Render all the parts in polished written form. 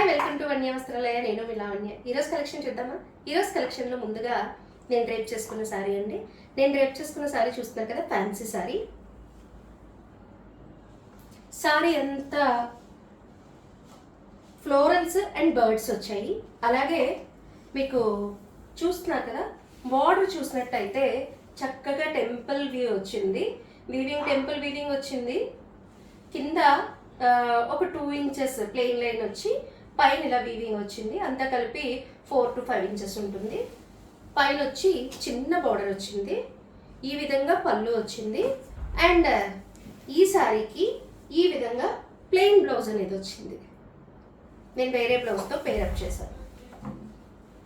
Hi, welcome to వన్య వస్త్రాలయ. నేను మీ లావణ్య. ఈరోజు కలెక్షన్ చూద్దామా? ఈరోజు కలెక్షన్లో ముందుగా నేను డ్రేప్ చేసుకున్న శారీ అండి. నేను డ్రేప్ చేసుకున్న శారీ చూస్తున్నారు కదా, ఫ్యాన్సీ శారీ. శారీ అంతా ఫ్లోరల్స్ అండ్ బర్డ్స్ వచ్చాయి. అలాగే మీకు చూస్తున్నారు కదా, బార్డర్ చూసినట్టయితే చక్కగా టెంపుల్ వ్యూ వచ్చింది. టెంపుల్ వీవింగ్ వచ్చింది. కింద ఒక 2 ఇంచెస్ ప్లెయిన్ లైన్ వచ్చి పైన ఇలా వీవింగ్ వచ్చింది. అంతా కలిపి 4 to 5 ఇంచెస్ ఉంటుంది. పైన వచ్చి చిన్న బార్డర్ వచ్చింది. ఈ విధంగా పళ్ళు వచ్చింది. అండ్ ఈ శారీకి ఈ విధంగా ప్లెయిన్ బ్లౌజ్ అనేది వచ్చింది. నేను వేరే బ్లౌజ్తో పేరప్ చేశాను.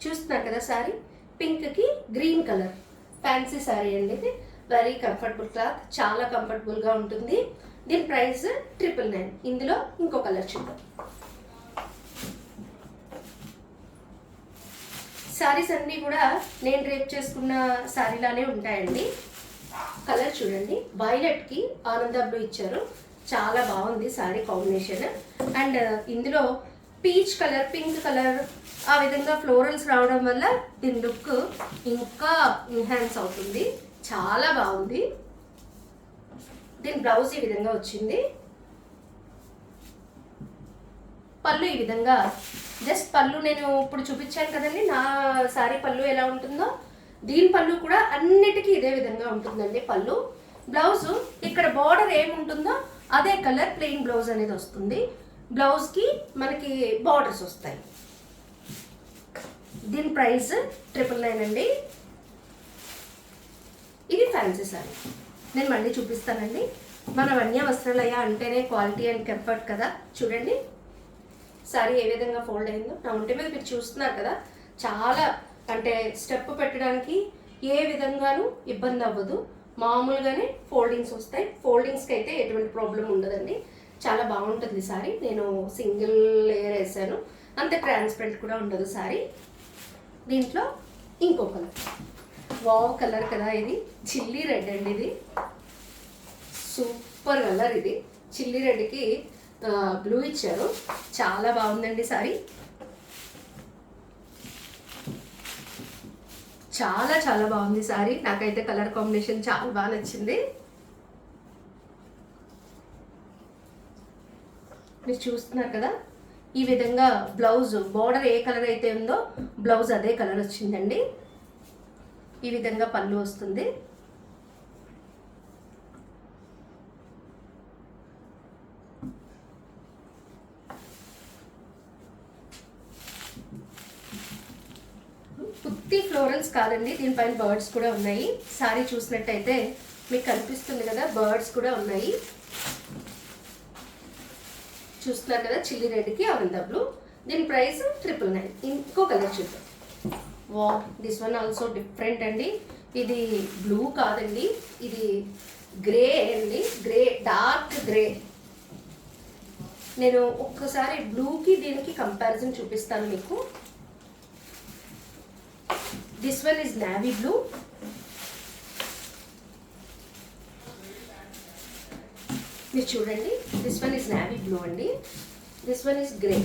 చూస్తున్నారు కదా, శారీ పింక్కి గ్రీన్ కలర్ ఫ్యాన్సీ శారీ అండి. ఇది వెరీ కంఫర్టబుల్ క్లాత్, చాలా కంఫర్టబుల్గా ఉంటుంది. దీని ప్రైస్ 999. ఇందులో ఇంకో కలర్ చూద్దాం. శారీస్ అన్నీ కూడా నేను డ్రేప్ చేసుకున్న శారీలానే ఉంటాయండి. కలర్ చూడండి, వైలెట్కి ఆనంద బ్లూ ఇచ్చారు. చాలా బాగుంది శారీ కాంబినేషన్. అండ్ ఇందులో పీచ్ కలర్, పింక్ కలర్, ఆ విధంగా ఫ్లోరల్స్ రావడం వల్ల దీని లుక్ ఇంకా ఎన్హాన్స్ అవుతుంది. చాలా బాగుంది. దీని బ్లౌజ్ ఈ విధంగా వచ్చింది. పళ్ళు ఈ విధంగా, జస్ట్ పళ్ళు నేను ఇప్పుడు చూపించాను కదండి నా శారీ పళ్ళు ఎలా ఉంటుందో, దీని పళ్ళు కూడా అన్నిటికీ ఇదే విధంగా ఉంటుందండి పళ్ళు. బ్లౌజ్ ఇక్కడ బార్డర్ ఏముంటుందో అదే కలర్ ప్లెయిన్ బ్లౌజ్ అనేది వస్తుంది. బ్లౌజ్కి మనకి బార్డర్స్ వస్తాయి. దీని ప్రైస్ 999 అండి. ఇది ఫ్యాన్సీ శారీ. నేను మళ్ళీ చూపిస్తానండి. మన వన్య వస్త్రాలయ అంటేనే క్వాలిటీ అండ్ కంఫర్ట్ కదా. చూడండి శారీ ఏ విధంగా ఫోల్డ్ అయిందో. నా ఒంటి మీద మీరు చూస్తున్నారు కదా, చాలా అంటే స్టెప్ పెట్టడానికి ఏ విధంగానూ ఇబ్బంది అవ్వదు. మామూలుగానే ఫోల్డింగ్స్ వస్తాయి. ఫోల్డింగ్స్కి అయితే ఎటువంటి ప్రాబ్లం ఉండదండి. చాలా బాగుంటుంది శారీ. నేను సింగిల్ లేయర్ వేసాను. అంత ట్రాన్స్పరెంట్ కూడా ఉండదు శారీ. దీంట్లో ఇంకో కలర్, వావ్ కలర్ కదా ఇది. చిల్లీ రెడ్ అండి. ఇది సూపర్ కలర్. ఇది చిల్లీ రెడ్కి బ్లూ ఇచ్చారు. చాలా బాగుందండి సారీ. చాలా చాలా బాగుంది సారీ. నాకైతే కలర్ కాంబినేషన్ చాలా బాగా నచ్చింది. మీరు చూస్తున్నారు కదా, ఈ విధంగా బ్లౌజ్ బార్డర్ ఏ కలర్ అయితే ఉందో బ్లౌజ్ అదే కలర్ వచ్చిందండి. ఈ విధంగా పళ్ళు వస్తుంది. పుత్తి ఫ్లోరల్స్ కాదండి, దీనిపైన బర్డ్స్ కూడా ఉన్నాయి. సారీ చూసినట్టయితే మీకు కనిపిస్తుంది కదా, బర్డ్స్ కూడా ఉన్నాయి. చూస్తున్నారు కదా, చిల్లీ రెడ్కి ఆనంద బ్లూ. దీని ప్రైస్ 999. ఇంకో కలర్ చూద్దాం. వా, దిస్ వన్ ఆల్సో డిఫరెంట్ అండి. ఇది బ్లూ కాదండి, ఇది గ్రే అండి. Grey, dark grey. నేను ఒక్కసారి బ్లూకి దీనికి కంపారిజన్ చూపిస్తాను మీకు. This one is navy blue. మీరు చూడండి, this one is navy blue అండి. This one is grey.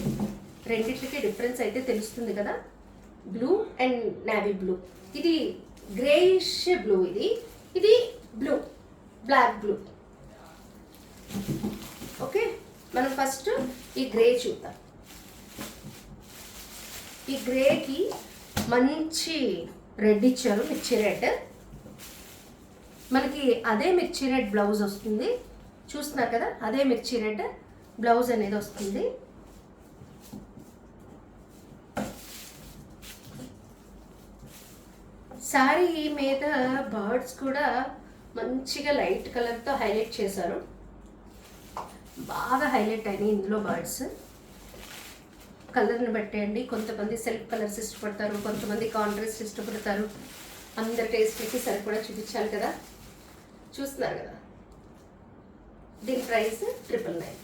రెండింటికి డిఫరెన్స్ అయితే తెలుస్తుంది కదా, బ్లూ అండ్ నావీ బ్లూ. ఇది గ్రేయిష్ బ్లూ. ఇది బ్లూ, బ్లాక్ బ్లూ. ఓకే, మనం ఫస్ట్ ఈ గ్రే చూద్దాం. ఈ గ్రేకి మంచి రెడ్ ఇచ్చారు, మిర్చి రెడ్. మనకి అదే మిర్చి రెడ్ బ్లౌజ్ వస్తుంది. చూస్తున్నారు కదా, అదే మిర్చి రెడ్ బ్లౌజ్ అనేది వస్తుంది. శారీ మీద బర్డ్స్ కూడా మంచిగా లైట్ కలర్తో హైలైట్ చేశారు. బాగా హైలైట్ అయినాయి ఇందులో బర్డ్స్. కలర్ని బట్టేయండి. కొంతమంది సెల్ఫ్ కలర్స్ ఇష్టపడతారు, కొంతమంది కాంట్రాస్ట్ ఇష్టపడతారు. అందరి టేస్ట్కి సరిపడా చూపించాలి కదా. చూస్తున్నారు కదా, దీని ప్రైస్ 999.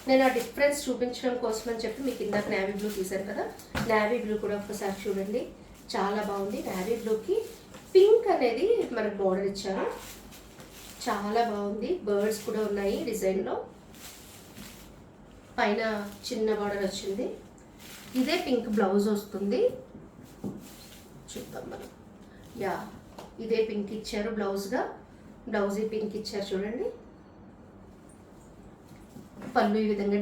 నేను ఆ డిఫరెన్స్ చూపించడం కోసం అని చెప్పి మీకు ఇందాక నావీ బ్లూ తీశాను కదా, నావీ బ్లూ కూడా ఒకసారి చూడండి. చాలా బాగుంది. నావీ బ్లూకి పింక్ అనేది మనకు బోర్డర్ ఇచ్చారు. చాలా బాగుంది. బర్డ్స్ కూడా ఉన్నాయి డిజైన్లో. పైన చిన్న బార్డర్ వచ్చింది. ఇదే పింక్ బ్లౌజ్ వస్తుంది. చూద్దాం మనం. యా, ఇదే పింక్ ఇచ్చారు బ్లౌజ్గా. బ్లౌజ్ ఈ పింక్ ఇచ్చారు చూడండి. పళ్ళు ఈ విధంగా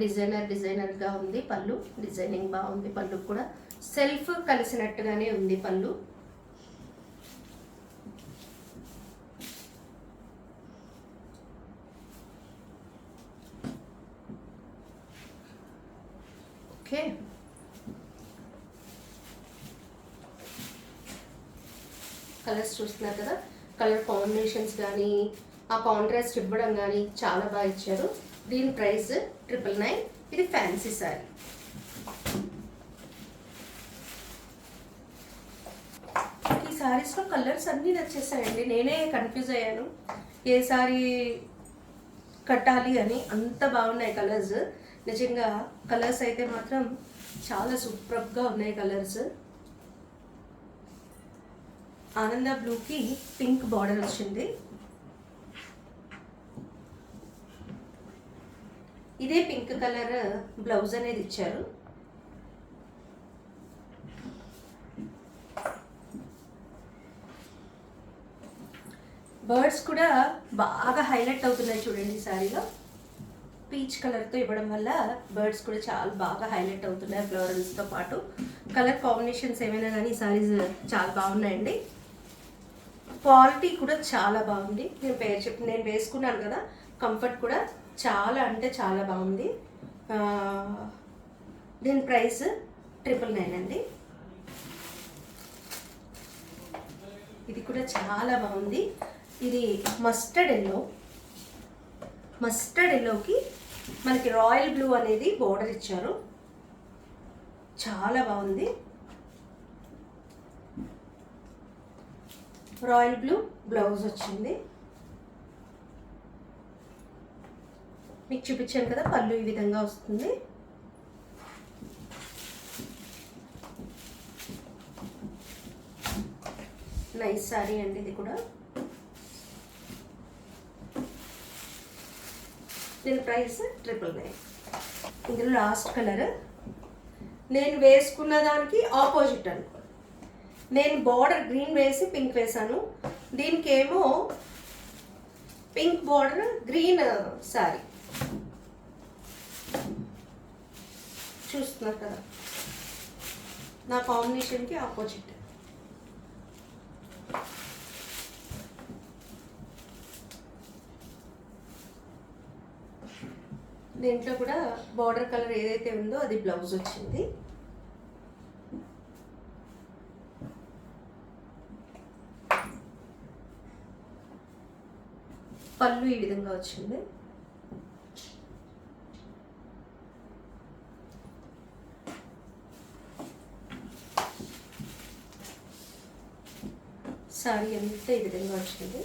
డిజైనర్గా ఉంది. పళ్ళు డిజైనింగ్ బాగుంది. పళ్ళు కూడా సెల్ఫ్ కలిసినట్టుగానే ఉంది పళ్ళు. ఓకే, కలర్స్ చూస్తున్నారు కదా. కలర్ కాంబినేషన్స్ కానీ ఆ కాంట్రాస్ట్ ఇవ్వడం కానీ చాలా బాగా ఇచ్చారు. దీని ప్రైస్ 999. ఇది ఫ్యాన్సీ శారీ. ఈ శారీస్లో కలర్స్ అన్నీ నచ్చేసాయండి. నేనే కన్ఫ్యూజ్ అయ్యాను ఏ శారీ కట్టాలి అని. అంత బాగున్నాయి కలర్స్. నిజంగా కలర్స్ అయితే మాత్రం చాలా సూపర్గా ఉన్నాయి కలర్స్. ఆనంద బ్లూకి పింక్ బార్డర్ వచ్చింది. ఇదే పింక్ కలర్ బ్లౌజ్ అనేది ఇచ్చారు. బర్డ్స్ కూడా బాగా హైలైట్ అవుతున్నాయి చూడండి శారీలో. పీచ్ కలర్తో ఇవ్వడం వల్ల బర్డ్స్ కూడా చాలా బాగా హైలైట్ అవుతున్నాయి ఫ్లోరల్స్తో పాటు. కలర్ కాంబినేషన్స్ ఏమైనా కానీ ఈ శారీస్ చాలా బాగున్నాయండి. క్వాలిటీ కూడా చాలా బాగుంది. నేను వేసుకున్నాను కదా, కంఫర్ట్ కూడా చాలా అంటే చాలా బాగుంది. దీని ప్రైస్ 999 అండి. ఇది కూడా చాలా బాగుంది. ఇది మస్టర్డ్ ఎల్లోకి మనకి రాయల్ బ్లూ అనేది బోర్డర్ ఇచ్చారు. చాలా బాగుంది. రాయల్ బ్లూ బ్లౌజ్ వచ్చింది. మీకు చూపించాను కదా, పళ్ళు ఈ విధంగా వస్తుంది. నైస్ సారీ అండి ఇది కూడా. దీని ప్రైస్ 999. ఇందులో లాస్ట్ కలర్ నేను వేసుకున్న దానికి ఆపోజిట్ అనుకో. నేను బార్డర్ గ్రీన్ వేసి పింక్ వేసాను. దీనికి ఏమో పింక్ బార్డర్ గ్రీన్ సారీ. చూస్తున్నారు కదా, నా కాంబినేషన్కి ఆపోజిట్. దీంట్లో కూడా బార్డర్ కలర్ ఏదైతే ఉందో అది బ్లౌజ్ వచ్చింది. పళ్ళు ఈ విధంగా వచ్చింది. సారీ అంతా ఈ విధంగా వచ్చింది.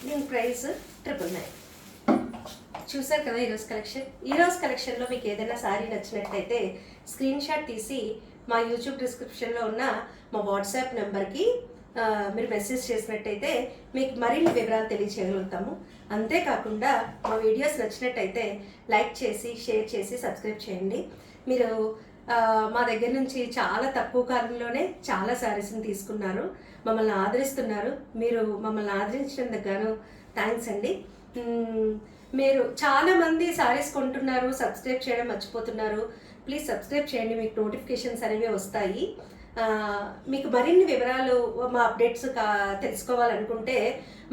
దీని ప్రైస్ 999. చూసారు కదా ఈరోజు కలెక్షన్. ఈరోజు కలెక్షన్లో మీకు ఏదైనా సారీ నచ్చినట్టయితే స్క్రీన్ షాట్ తీసి మా యూట్యూబ్ డిస్క్రిప్షన్లో ఉన్న మా వాట్సాప్ నెంబర్కి మీరు మెసేజ్ చేసినట్టయితే మీకు మరిన్ని వివరాలు తెలియచేయగలుగుతాము. అంతేకాకుండా మా వీడియోస్ నచ్చినట్టయితే లైక్ చేసి, షేర్ చేసి, సబ్స్క్రైబ్ చేయండి. మీరు మా దగ్గర నుంచి చాలా తక్కువ కాలంలోనే చాలా శారీస్ని తీసుకున్నారు, మమ్మల్ని ఆదరిస్తున్నారు. మీరు మమ్మల్ని ఆదరించినందుకు గాను థ్యాంక్స్ అండి. మీరు చాలామంది శారీస్ కొంటున్నారు, సబ్స్క్రైబ్ చేయడం మర్చిపోతున్నారు. ప్లీజ్ సబ్స్క్రైబ్ చేయండి, మీకు నోటిఫికేషన్స్ అనేవి వస్తాయి. మీకు మరిన్ని వివరాలు, మా అప్డేట్స్ తెలుసుకోవాలనుకుంటే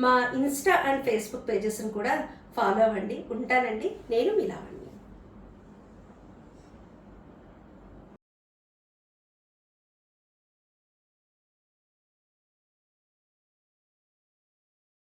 మా ఇన్స్టా అండ్ ఫేస్బుక్ పేజెస్ని కూడా ఫాలో అవ్వండి. ఉంటానండి. నేను మీ లావణ్య.